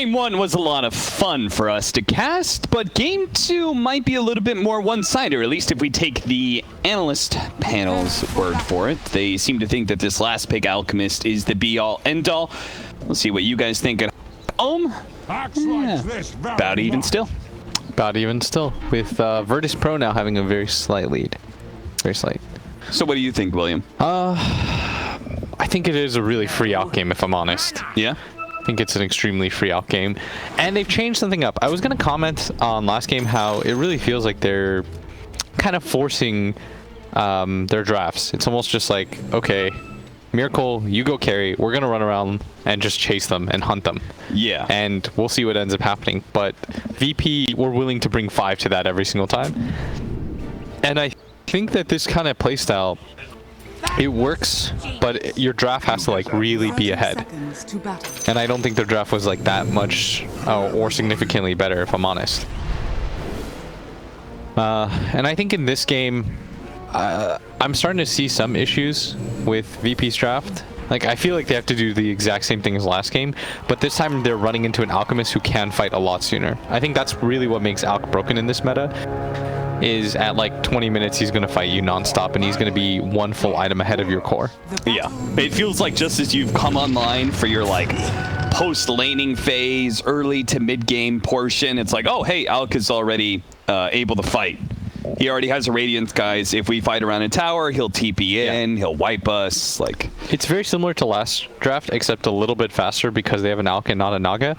Game 1 was a lot of fun for us to cast, but Game 2 might be a little bit more one-sided, or at least if we take the analyst panel's word for it. They seem to think that this last pick, Alchemist, is the be-all, end-all. We'll see what you guys think at home. Yeah, about even still. About even still, with Virtus Pro now having a very slight lead. Very slight. So what do you think, William? I think it is a really free out game, if I'm honest. Yeah? I think it's an extremely free out game. And they've changed something up. I was going to comment on last game how it really feels like they're kind of forcing their drafts. It's almost just like, okay, Miracle, you go carry. We're going to run around and just chase them and hunt them. Yeah. And we'll see what ends up happening. But VP, we're willing to bring 5 to that every single time. And I think that this kind of playstyle, it works, but your draft has to like really be ahead. And I don't think their draft was like that much or significantly better, if I'm honest. And I think in this game, I'm starting to see some issues with VP's draft. Like, I feel like they have to do the exact same thing as last game, but this time they're running into an Alchemist who can fight a lot sooner. I think that's really what makes Alch broken in this meta. Is at like 20 minutes he's going to fight you non-stop and he's going to be one full item ahead of your core. Yeah, it feels like just as you've come online for your like post-laning phase, early to mid-game portion, it's like, oh hey, Alch is already able to fight. He already has a Radiance, guys. If we fight around a tower, he'll TP in, he'll wipe us. Like, it's very similar to last draft, except a little bit faster because they have an Alch and not a Naga.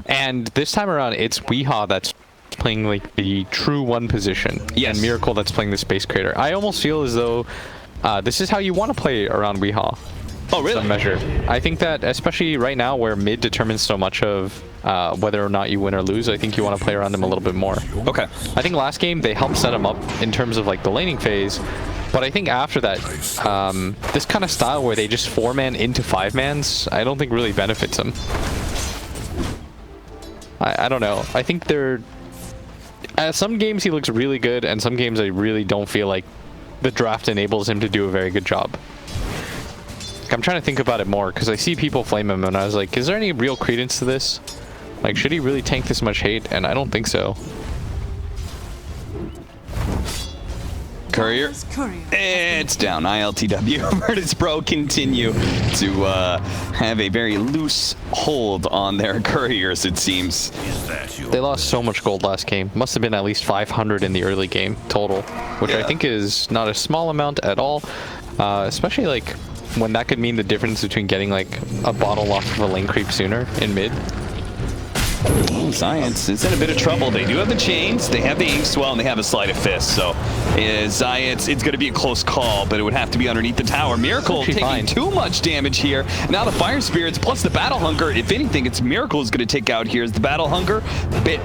And this time around, it's Weehaw that's playing like the true 1 position, and Miracle that's playing the Space Creator. I almost feel as though this is how you want to play around Weehaw. Oh, really? Some measure. I think that especially right now where mid determines so much of whether or not you win or lose, I think you want to play around him a little bit more. Okay. I think last game they helped set him up in terms of like the laning phase, but I think after that, this kind of style where they just 4-man into 5-mans, I don't think really benefits him. I don't know. I think they're... some games he looks really good, and some games I really don't feel like the draft enables him to do a very good job. I'm trying to think about it more, because I see people flame him, and I was like, is there any real credence to this? Like, should he really tank this much hate? And I don't think so. Courier. It's down. ILTW. Virtus Pro continue to have a very loose hold on their couriers, it seems. They lost so much gold last game. Must have been at least 500 in the early game total, which I think is not a small amount at all. Especially like when that could mean the difference between getting like a bottle off of a lane creep sooner in mid. Science is in a bit of trouble. They do have the chains, they have the ink swell, and they have a sleight of fist. So Zayats, it's going to be a close call, but it would have to be underneath the tower. Miracle taking too much damage here. Now the Fire Spirits plus the Battle Hunger. If anything, it's Miracle is going to take out here as the Battle Hunger. Bit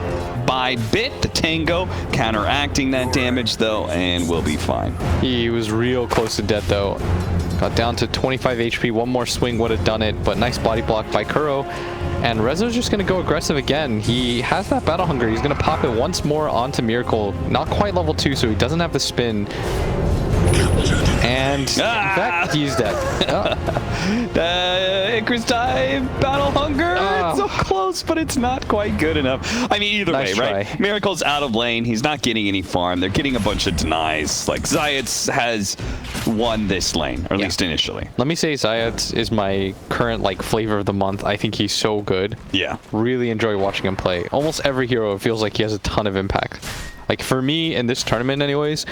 by bit, the Tango counteracting that damage, though, and we'll be fine. He was real close to death, though. Got down to 25 HP. One more swing would have done it, but nice body block by Kuro. And Rezo's just going to go aggressive again. He has that Battle Hunger. He's going to pop it once more onto Miracle. Not quite level 2, so he doesn't have the spin. And in fact, he's dead. Icarus dive, Battle Hunger. It's so close, but it's not quite good enough. I mean, either way, right? Miracle's out of lane. He's not getting any farm. They're getting a bunch of denies. Like, Zayats has won this lane, or at least initially. Let me say Zayats is my current, like, flavor of the month. I think he's so good. Yeah. Really enjoy watching him play. Almost every hero, it feels like he has a ton of impact. Like, for me, in this tournament anyways,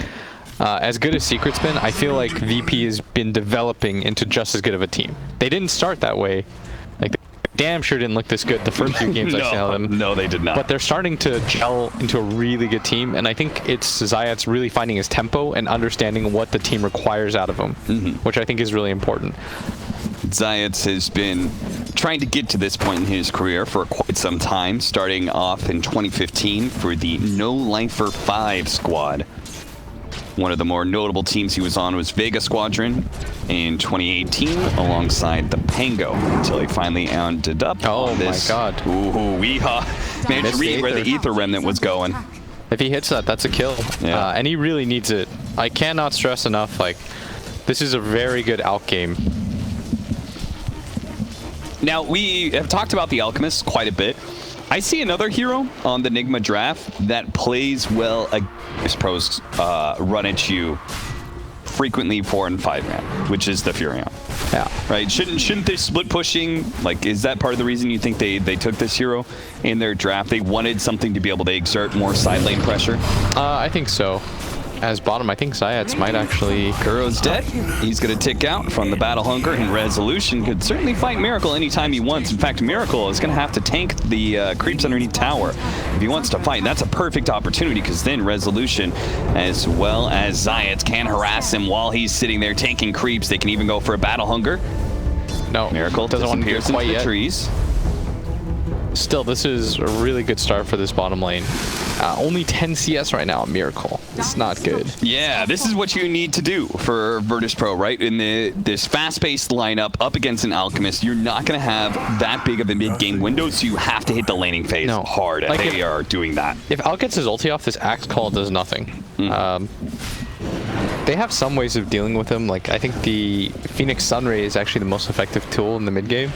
as good as Secret's been, I feel like VP has been developing into just as good of a team. They didn't start that way. Like, they damn sure didn't look this good the first few games I saw them. No, they did not. But they're starting to gel into a really good team, and I think it's Zayats really finding his tempo and understanding what the team requires out of him, which I think is really important. Zayats has been trying to get to this point in his career for quite some time, starting off in 2015 for the No Lifer 5 squad. One of the more notable teams he was on was Vega Squadron in 2018 alongside the Pango until he finally ended up on this. Oh my god. Ooh, Weehaw. Managed to read where the Ether Remnant was going. If he hits that, that's a kill. Yeah. And he really needs it. I cannot stress enough, like, this is a very good out game. Now, we have talked about the Alchemist quite a bit. I see another hero on the Nigma draft that plays well against pros run at you frequently 4 and 5 man, which is the Furion. Yeah. Right? Shouldn't they split pushing? Like, is that part of the reason you think they took this hero in their draft? They wanted something to be able to exert more side lane pressure? I think so. As bottom, I think Zayats might actually... Kuro's dead. He's going to tick out from the Battle Hunger, and Resolution could certainly fight Miracle anytime he wants. In fact, Miracle is going to have to tank the creeps underneath tower if he wants to fight. And that's a perfect opportunity, because then Resolution, as well as Zayats, can harass him while he's sitting there tanking creeps. They can even go for a Battle Hunger. No, Miracle doesn't want to pierce into the trees. Still, this is a really good start for this bottom lane. Only 10 CS right now, Miracle. It's not good. Yeah, this is what you need to do for Virtus Pro, right? In this fast-paced lineup up against an Alchemist, you're not going to have that big of a mid-game window, so you have to hit the laning phase hard, and they are doing that. If Al gets his ulti off, this Axe Call does nothing. They have some ways of dealing with him. Like, I think the Phoenix Sunray is actually the most effective tool in the mid-game.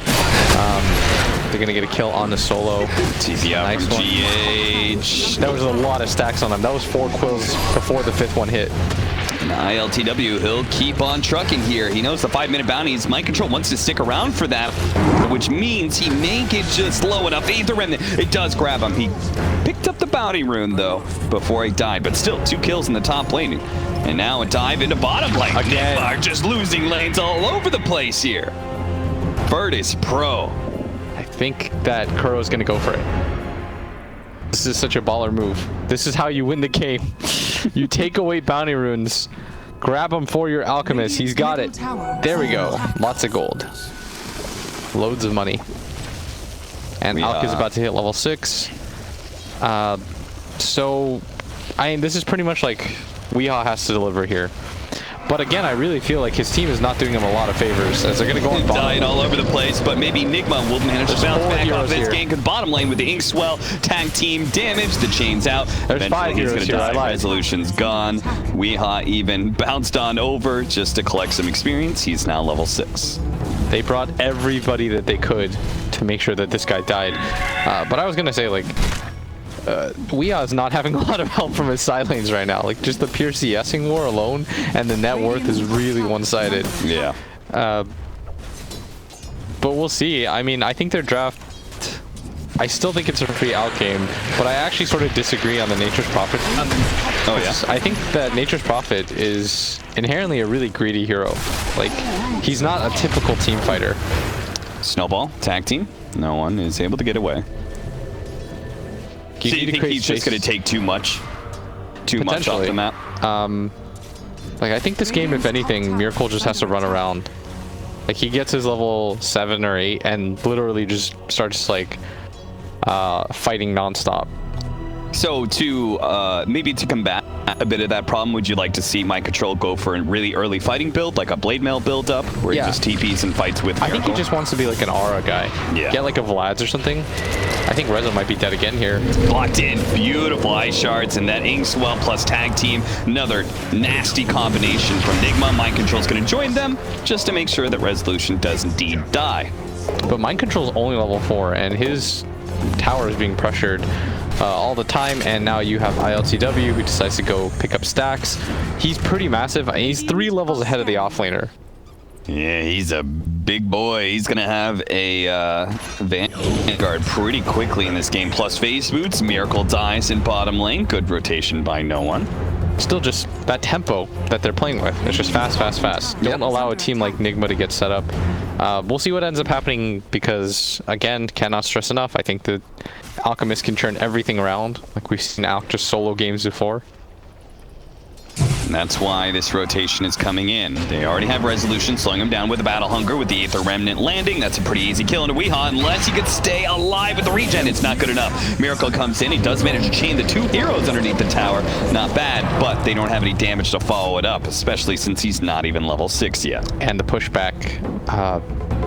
They're going to get a kill on the solo. TP out nice from one. GH. That was a lot of stacks on him. That was 4 quills before the 5th one hit. ILTW, he'll keep on trucking here. He knows the 5-minute bounties. Mind Control wants to stick around for that, which means he may get just low enough. Aether Remnant, it does grab him. He picked up the bounty rune, though, before he died, but still 2 kills in the top lane. And now a dive into bottom lane. Again, Nigma just losing lanes all over the place here. Virtus Pro. I think that Kuro's going to go for it. This is such a baller move. This is how you win the game. You take away bounty runes, grab him for your Alchemist. He's got it. There we go. Lots of gold. Loads of money. And Alk is about to hit level 6. So, I mean, this is pretty much like Weehaw has to deliver here. But again, I really feel like his team is not doing him a lot of favors, as they're going to go on bottom. Dying all over the place, but maybe Nigma will manage to bounce back off this game. Because bottom lane with the Inkswell tag team damage, the chains out. There's 5 heroes here. Resolution's gone. Weehaw even bounced on over just to collect some experience. He's now level 6. They brought everybody that they could to make sure that this guy died. But I was going to say, like, Weehaw is not having a lot of help from his side lanes right now. Like, just the pure CSing war alone, and the net worth is really one-sided. Yeah. But we'll see. I mean, I think their draft... I still think it's a free out game, but I actually sort of disagree on the Nature's Prophet. Oh, yeah? I think that Nature's Prophet is inherently a really greedy hero. Like, he's not a typical team fighter. Snowball, tag team. No one is able to get away. So you think he's just going to take too much off the map? Like, I think this game, if anything, Miracle just has to run around. Like, he gets his level 7 or 8 and literally just starts, like, fighting nonstop. So to maybe to combat a bit of that problem, would you like to see Mind Control go for a really early fighting build, like a Blade Mail build up, where he just TPs and fights with Miracle? I think he just wants to be like an aura guy. Yeah. Get like a Vlad's or something. I think Rezo might be dead again here. Locked in, beautiful ice shards, and that Inkswell plus tag team, another nasty combination from Nigma. Mind Control's going to join them just to make sure that Resolution does indeed die. But Mind Control's only level 4, and his tower is being pressured all the time, and now you have ILTW who decides to go pick up stacks. He's pretty massive. He's 3 levels ahead of the offlaner. Yeah, he's a big boy. He's going to have a Vanguard pretty quickly in this game. Plus phase boots. Miracle dies in bottom lane. Good rotation by no one. Still just that tempo that they're playing with. It's just fast, fast, fast. Don't allow a team like Nigma to get set up. We'll see what ends up happening because, again, cannot stress enough. I think that Alchemist can turn everything around. Like we've seen Alch just solo games before. And that's why this rotation is coming in. They already have Resolution slowing him down with the Battle Hunger with the Aether Remnant landing. That's a pretty easy kill into Weehaw unless he could stay alive with the regen. It's not good enough. Miracle comes in. He does manage to chain the 2 heroes underneath the tower. Not bad, but they don't have any damage to follow it up, especially since he's not even level 6 yet. And the pushback,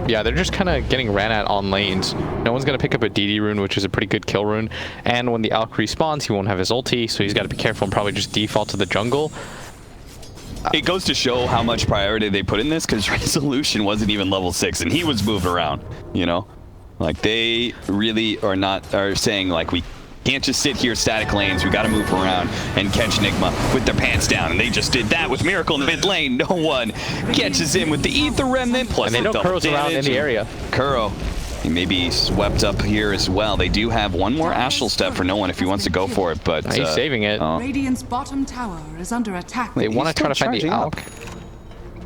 yeah, they're just kind of getting ran at on lanes. No one's going to pick up a DD rune, which is a pretty good kill rune. And when the Alk respawns, he won't have his ulti, so he's got to be careful and probably just default to the jungle. It goes to show how much priority they put in this, because Resolution wasn't even level 6, and he was moved around, you know? Like, they really are saying, like, we can't just sit here static lanes. We got to move around and catch Nigma with their pants down. And they just did that with Miracle in the mid lane. No one catches him with the Ether Remnant. Plus, and they know Kuro's around in the area. Kuro, he may be swept up here as well. They do have one more Astral Step for no one if he wants to go for it, but he's saving it. Radiant's bottom tower is under attack. They want to try to find the Alk.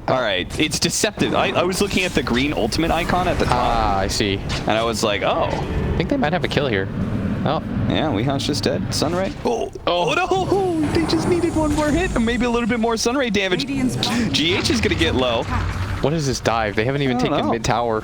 All right, it's deceptive. I was looking at the green ultimate icon at the top. Ah, I see. And I was like, oh. I think they might have a kill here. Oh. Yeah, Weehaun's just dead. Sunray. Oh no! They just needed one more hit and maybe a little bit more Sunray damage. GH is going to get low. What is this dive? They haven't even taken mid tower.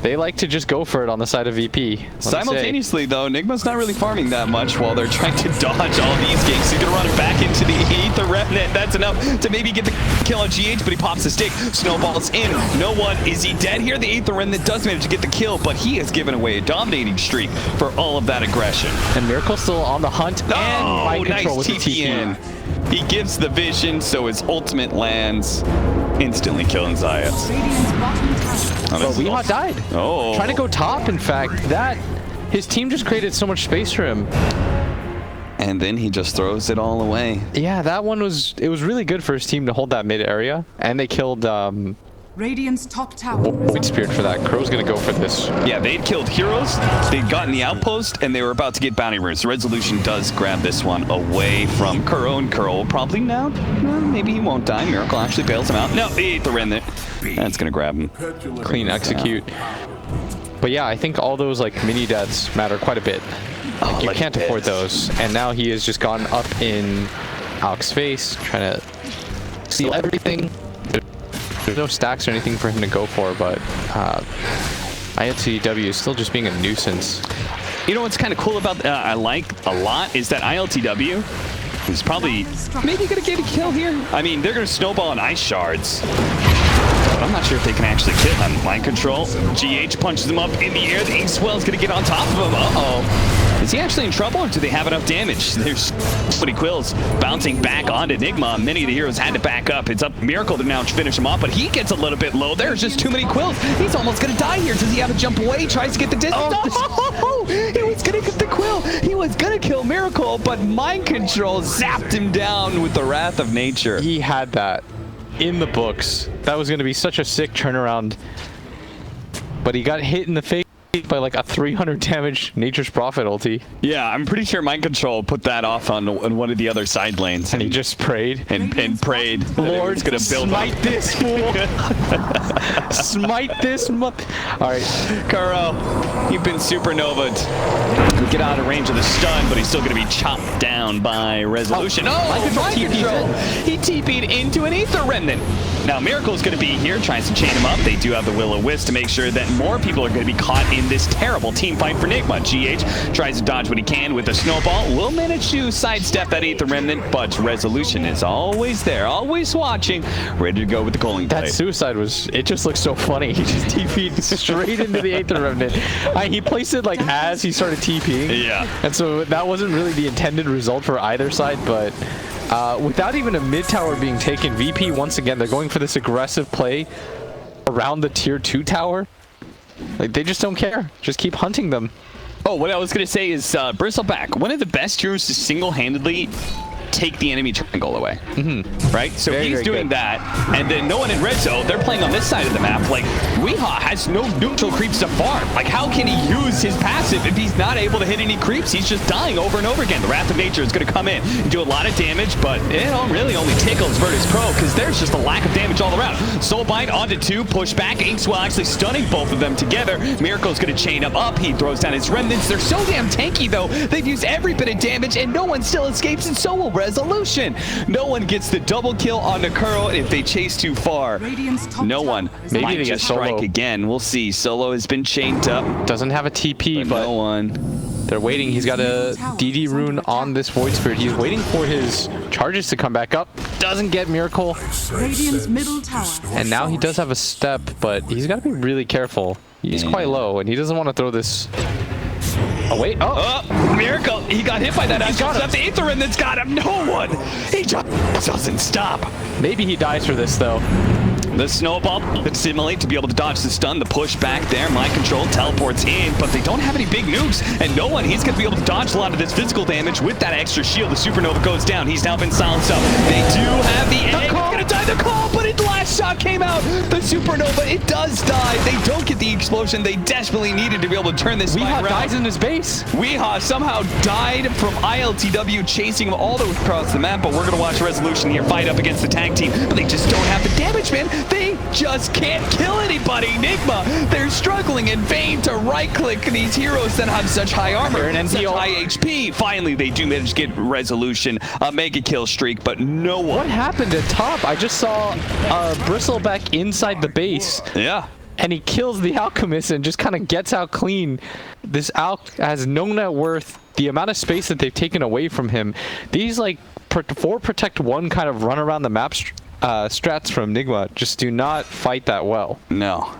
They like to just go for it on the side of VP. Simultaneously, though, Nigma's not really farming that much while they're trying to dodge all these ganks. He's going to run it back into the Ether Remnant. That's enough to maybe get the kill on GH, but he pops the stick. Snowballs in. No one. Is he dead here? The Ether Remnant does manage to get the kill, but he has given away a dominating streak for all of that aggression. And Miracle's still on the hunt. Oh, and nice control with TP the in. He gives the vision, so his ultimate lands, instantly killing Zayas. But Weehaw died. Oh. Trying to go top, in fact. His team just created so much space for him. And then he just throws it all away. Yeah, that one was really good for his team to hold that mid area. And they killed Radiant's top tower. Void Spirit for that. Crow's gonna go for this. Yeah, they'd killed heroes, they'd gotten the outpost, and they were about to get bounty runes. The Resolution does grab this one away from Kuro, and Kuro will probably now, maybe he won't die. Miracle actually bails him out. No, he ate the remnant. That's gonna grab him. Clean execute. But yeah, I think all those like mini deaths matter quite a bit. Like, you can't afford those. And now he has just gone up in Alk's face, trying to steal everything. There's no stacks or anything for him to go for, but ILTW is still just being a nuisance. You know what's kind of cool about I like a lot is that ILTW is probably maybe going to get a kill here. I mean, they're going to snowball on ice shards. But I'm not sure if they can actually kill on mind control. GH punches him up in the air. The Inkswell's going to get on top of him. Uh-oh. Is he actually in trouble, or do they have enough damage? There's so many quills bouncing back onto Nigma. Many of the heroes had to back up. It's up Miracle to now finish him off, but he gets a little bit low. There's just too many quills. He's almost going to die here. Does he have to jump away? He tries to get the distance. Oh, he was going to get the quill. He was going to kill Miracle, but mind control zapped him down with the wrath of nature. He had that in the books. That was going to be such a sick turnaround, but he got hit in the face by like a 300 damage Nature's Prophet ulti. Yeah, I'm pretty sure mind control put that off on one of the other side lanes. And he just prayed. And prayed. Lord's gonna build smite this fool. Smite this Alright. Kuro, you've been supernovaed. Get out of range of the stun, but he's still gonna be chopped down by Resolution. Mind control. He TP'd into an Ether Remnant. Now Miracle's gonna be here, tries to chain him up. They do have the Will-O-Wisp to make sure that more people are gonna be caught in this terrible team fight for Nigma. GH tries to dodge what he can with a snowball. Will manage to sidestep that Ether Remnant, but Resolution is always there, always watching, ready to go with the calling blade. That suicide it just looks so funny. He just TP'd straight into the Ether Remnant. He placed it like as he started TPing. Yeah. And so that wasn't really the intended result for either side, but without even a mid tower being taken, VP once again, they're going for this aggressive play around the tier 2 tower. Like, they just don't care. Just keep hunting them. Oh, what I was going to say is Bristleback, one of the best heroes to single-handedly take the enemy triangle away. Right? So he's doing that, and then no one in red zone, they're playing on this side of the map. Like, Weehaw has no neutral creeps to farm. Like, how can he use his passive if he's not able to hit any creeps? He's just dying over and over again. The Wrath of Nature is going to come in and do a lot of damage, but it really only tickles Virtus Pro because there's just a lack of damage all around. Soulbind onto 2, push back. Inkswell actually stunning both of them together. Miracle's going to chain him up. He throws down his remnants. They're so damn tanky, though. They've used every bit of damage, and no one still escapes, and so will Resolution. No one gets the double kill on the Kuro if they chase too far. No one. Maybe they get strike again. We'll see. Solo has been chained up. Doesn't have a TP, but no one. They're waiting. He's got a DD rune on this Void Spirit. He's waiting for his charges to come back up. Doesn't get Miracle. And now he does have a step, but he's got to be really careful. He's quite low, and he doesn't want to throw this. Oh, wait. Oh, Miracle. He got hit by that. He's got the Aether and that's got him. No one. He just doesn't stop. Maybe he dies for this, though. The snowball to simulate to be able to dodge the stun, the push back there. Mind control teleports in, but they don't have any big nukes, and no one. He's going to be able to dodge a lot of this physical damage with that extra shield. The supernova goes down. He's now been silenced up. They do have the egg. Going to die the call, but the last shot came out. The supernova, it does die. They don't get the explosion they desperately needed to be able to turn this fight around. dies in his base. Weehaw somehow died from ILTW chasing him all the way across the map, but we're going to watch Resolution here fight up against the tag team, but they just don't have the damage, man. They just can't kill anybody. Nigma, they're struggling in vain to right-click these heroes that have such high armor and such high HP. Finally, they do manage to get Resolution, a mega kill streak, but no one. What happened at top? I just saw Bristleback inside the base. Yeah. And he kills the Alchemist and just kind of gets out clean. This Alch has no net worth. The amount of space that they've taken away from him. These, like, 4 protect 1 kind of run around the map strats from Nigma just do not fight that well. No.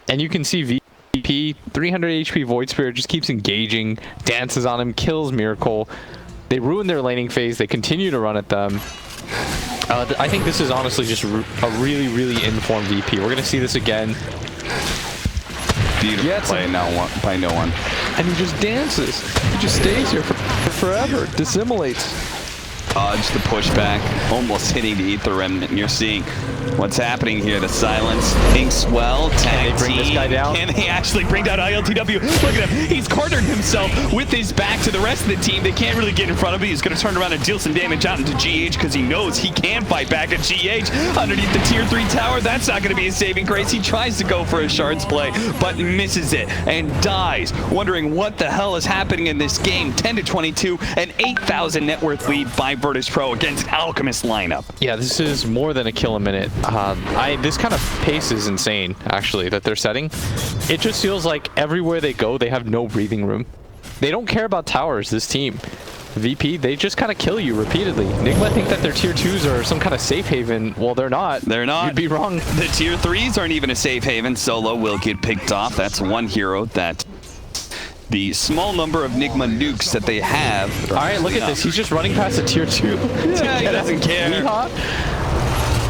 And you can see VP, 300 HP Void Spirit just keeps engaging, dances on him, kills Miracle. They ruin their laning phase. They continue to run at them. I think this is honestly just a really, really informed VP. We're going to see this again. Beautiful play by no one. And he just dances. He just stays here for forever. Dissimulates. Dodge the pushback, almost hitting the Ether Remnant. And you're seeing what's happening here. The silence. Inkswell, tag bring this guy down? Can they actually bring down ILTW? Look at him. He's cornered himself with his back to the rest of the team. They can't really get in front of him. He's going to turn around and deal some damage out into GH because he knows he can fight back at GH. Underneath the tier 3 tower, that's not going to be a saving grace. He tries to go for a shards play, but misses it and dies. Wondering what the hell is happening in this game. 10-22, an 8,000 net worth lead by Virtus Pro against Alchemist lineup. Yeah, this is more than a kill a minute. This kind of pace is insane, actually, that they're setting. It just feels like everywhere they go, they have no breathing room. They don't care about towers, this team. VP, they just kind of kill you repeatedly. Nigma think that their tier 2s are some kind of safe haven. Well, they're not. They're not. You'd be wrong. The tier 3s aren't even a safe haven. Solo will get picked off. That's one hero that the small number of Nigma nukes that they have. All right, look at this. He's just running past a tier 2. Yeah, he doesn't care.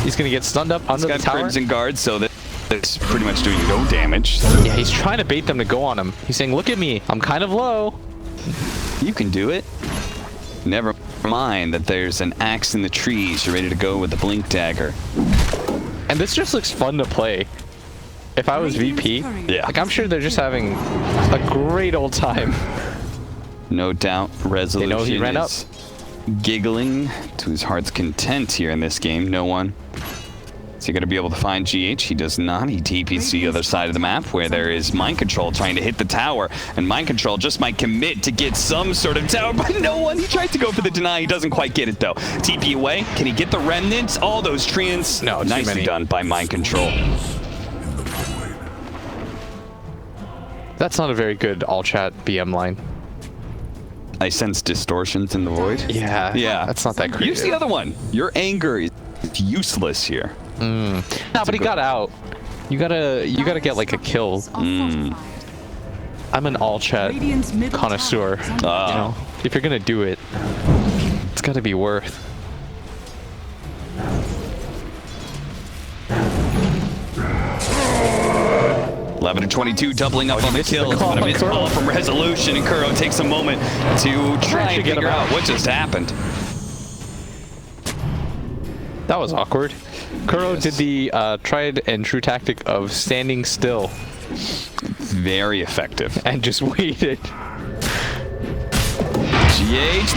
He's going to get stunned up under the tower. Crimson Guard, so that's pretty much doing no damage. Yeah, he's trying to bait them to go on him. He's saying, look at me. I'm kind of low. You can do it. Never mind that there's an axe in the trees. You're ready to go with the Blink Dagger. And this just looks fun to play. If I was VP, yeah, like I'm sure they're just having a great old time. No doubt, Resolution they know he ran is giggling to his heart's content here in this game. No one. Is he going to be able to find GH? He does not. He TPs to the other side of the map where there is Mind Control trying to hit the tower. And Mind Control just might commit to get some sort of tower, but no one. He tried to go for the deny. He doesn't quite get it, though. TP away. Can he get the remnants? All those treants. No, nicely done by Mind Control. That's not a very good all-chat BM line. I sense distortions in the void. Yeah. Yeah. That's not that creative. Use the other one. Your anger is useless here. No, but he got out. You gotta get like a kill. I'm an all-chat connoisseur. You know, if you're gonna do it, it's gotta be worth. 11-22, doubling up on the kills, but a missed ball from Resolution, and Kuro takes a moment to try and figure out what just happened. That was awkward. Kuro did the tried and true tactic of standing still. Very effective. And just waited. GH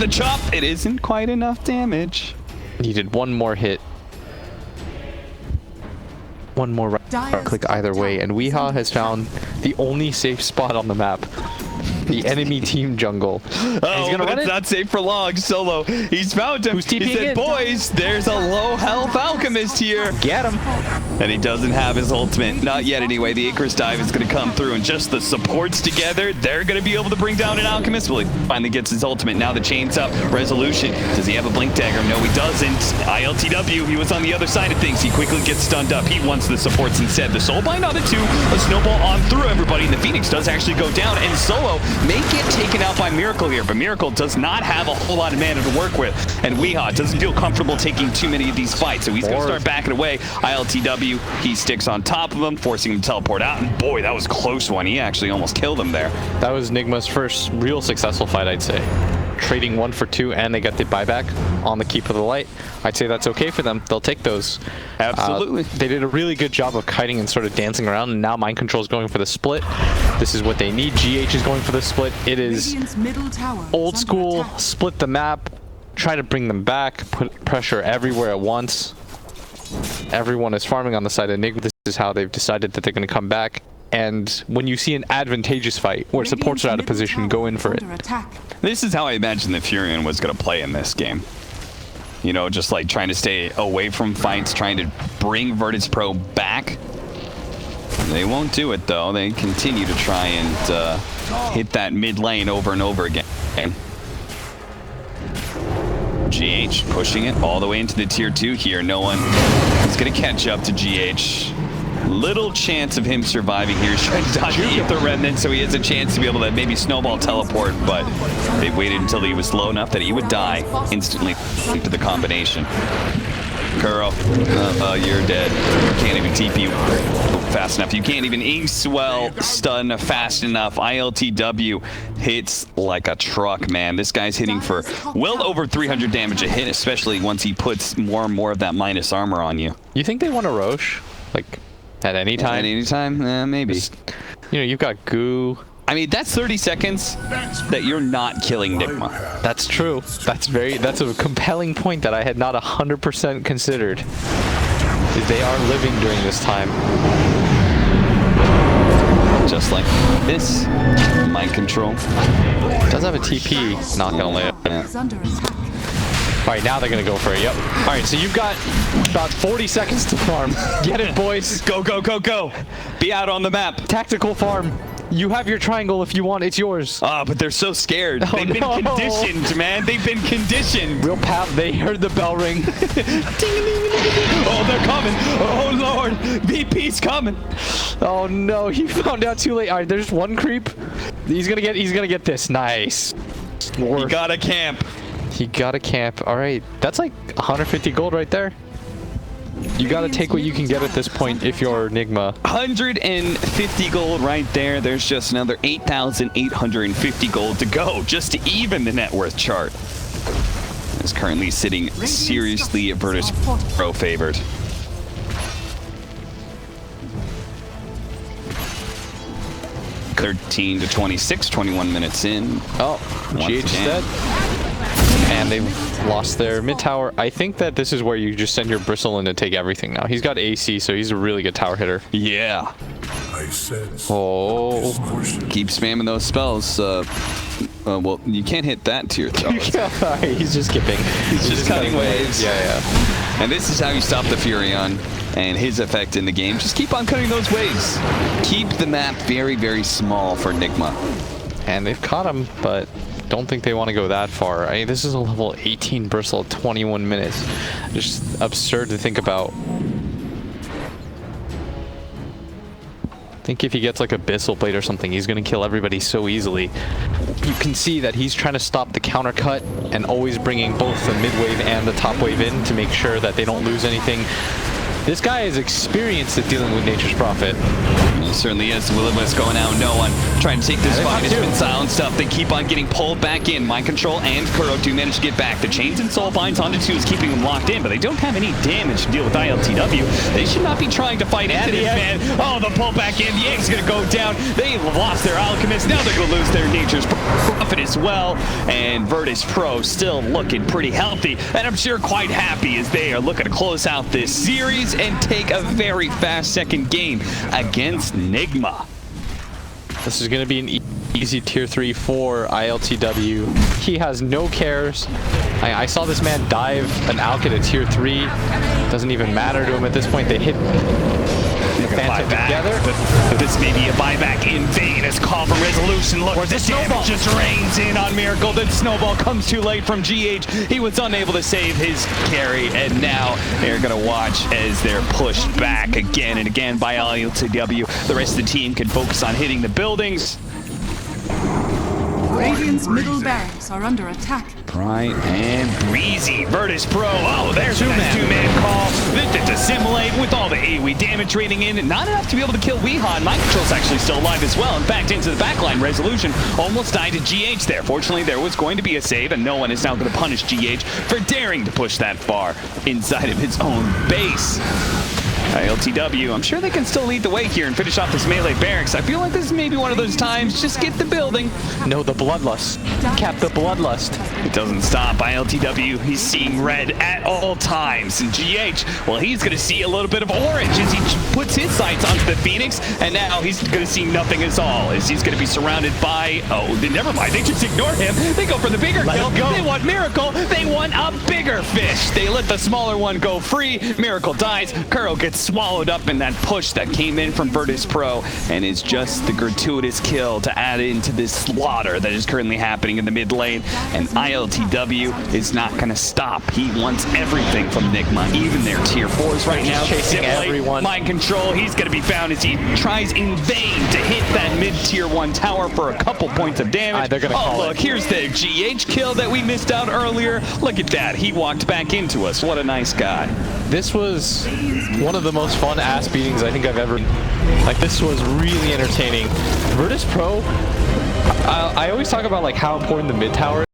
the chop. It isn't quite enough damage. Needed one more hit. One more right click either way, and Weehaw has found the only safe spot on the map. The enemy team jungle. Oh, but it's not safe for long. Solo, he's found him. He said, boys, there's a low health Alchemist here. Get him. And he doesn't have his ultimate. Not yet, anyway. The Icarus dive is going to come through, and just the supports together, they're going to be able to bring down an Alchemist. Well, he finally gets his ultimate. Now the chain's up. Resolution. Does he have a Blink Dagger? No, he doesn't. ILTW, he was on the other side of things. He quickly gets stunned up. He wants the supports instead. The Soulbind on the 2. A snowball on through everybody, and the Phoenix does actually go down, and Solo may get taken out by Miracle here, but Miracle does not have a whole lot of mana to work with, and Weehaw doesn't feel comfortable taking too many of these fights, so he's going to start backing away. ILTW, he sticks on top of him, forcing him to teleport out, and boy, that was a close one. He actually almost killed him there. That was Nigma's first real successful fight, I'd say. Trading 1 for 2, and they got the buyback on the Keep of the Light. I'd say that's okay for them. They'll take those. Absolutely. They did a really good job of kiting and sort of dancing around, and now Mind Control is going for the split. This is what they need. GH is going for the split. It is Radiant's middle tower is old under school, attack. split the map, try to bring them back, put pressure everywhere at once. Everyone is farming on the side of Nigma. This is how they've decided that they're going to come back. And when you see an advantageous fight where supports are out of position, go in for it. Under attack. This is how I imagine the Furion was going to play in this game. You know, just like trying to stay away from fights, trying to bring Virtus Pro back. They won't do it, though. They continue to try and hit that mid lane over and over again. GH pushing it all the way into the tier 2 here. No one is going to catch up to GH. Little chance of him surviving here. He's trying to dodge the Ether Remnant, so he has a chance to be able to maybe snowball teleport, but they waited until he was low enough that he would die instantly into the combination. Kuro, you're dead. You can't even TP fast enough. You can't even Inkswell stun fast enough. ILTW hits like a truck, man. This guy's hitting for well over 300 damage a hit, especially once he puts more and more of that minus armor on you. You think they want a Roche? Like, at any time? At any time? Maybe. You know, you've got Goo. I mean, that's 30 seconds that you're not killing Nigma. That's true. That's a compelling point that I had not 100% considered. Is they are living during this time. Just like this. Mind Control. Does have a TP. Not gonna lay it. Is under attack. All right, now they're gonna go for it. Yep. All right, so you've got about 40 seconds to farm. Get it, boys. Go, go, go, go. Be out on the map. Tactical farm. You have your triangle if you want. It's yours. But they're so scared. Oh, They've been no. conditioned, man. They've been conditioned. Real pal. They heard the bell ring. Oh, they're coming. Oh, Lord. VP's coming. Oh no, he found out too late. All right, there's one creep. He's gonna get this. Nice. You got a camp. He got a camp. All right, that's like 150 gold right there. You got to take what you can get at this point if you're Nigma. 150 gold right there. There's just another 8,850 gold to go just to even the net worth chart. It's currently sitting seriously Virtus Pro favored. (13 to 26, 21 minutes in. Oh, GH is dead. And they've lost their mid tower. I think that this is where you just send your Bristle in to take everything now. He's got AC, so he's a really good tower hitter. Yeah. Oh. Keep spamming those spells. Well, you can't hit that tier though. He's just skipping. He's just cutting waves. Yeah. And this is how you stop the Furion and his effect in the game. Just keep on cutting those waves. Keep the map very, very small for Nigma. And they've caught him, but don't think they want to go that far. I mean, this is a level 18 Bristle at 21 minutes. Just absurd to think about. I think if he gets like a Abyssal Blade or something, he's going to kill everybody so easily. You can see that he's trying to stop the counter cut and always bringing both the mid wave and the top wave in to make sure that they don't lose anything. This guy is experienced at dealing with Nature's Prophet. He certainly is. Will-O-Wisp going out. No one trying to take this fight. It's been silenced up. They keep on getting pulled back in. Mind Control and Kuro do manage to get back. The Chains and Soul Binds onto 2 is keeping them locked in, but they don't have any damage to deal with ILTW. They should not be trying to fight into this, man. Oh, the pull back in. The Egg's going to go down. They've lost their Alchemist. Now they're going to lose their Nature's Prophet as well. And Virtus Pro still looking pretty healthy, and I'm sure quite happy as they are looking to close out this series and take a very fast second game against Nigma. This is going to be an easy tier 3 for ILTW. He has no cares. I saw this man dive an Alk at a tier 3. Doesn't even matter to him at this point. They hit the Phantom together. But this may be a buyback in vain as Call for Resolution. Look, the damage just rains in on Miracle. Then Snowball comes too late from GH. He was unable to save his carry, and now they're going to watch as they're pushed back again and again by ILTW. The rest of the team can focus on hitting the buildings. Radiant's middle barracks are under attack. Bright and breezy. Virtus Pro. Oh, there's a two-man call. To assimilate with all the AoE damage rating in. Not enough to be able to kill Weehaw. Mind Control's actually still alive as well. In fact, into the backline, Resolution almost died to GH there. Fortunately, there was going to be a save, and no one is now going to punish GH for daring to push that far inside of his own base. LTW, I'm sure they can still lead the way here and finish off this melee barracks. I feel like this is maybe one of those times, just get the building. No, the bloodlust. Cap the bloodlust. It doesn't stop. By LTW, he's seeing red at all times. And GH, well, he's going to see a little bit of orange as he puts his sights onto the Phoenix, and now he's going to see nothing at all as he's going to be surrounded by, never mind, they just ignore him. They go for the bigger kill. They want Miracle. They want a bigger fish. They let the smaller one go free. Miracle dies. Kuro gets swallowed up in that push that came in from Virtus Pro, and it's just the gratuitous kill to add into this slaughter that is currently happening in the mid lane. And ILTW is not going to stop. He wants everything from Nigma, even their tier 4s right now. Chasing everyone. Mind Control, he's going to be found as he tries in vain to hit that mid tier 1 tower for a couple points of damage. They're gonna call look, here's the GH kill that we missed out earlier. Look at that. He walked back into us. What a nice guy. This was one of the most fun ass beatings I think I've ever. Like, this was really entertaining. Virtus Pro, I always talk about like how important the mid tower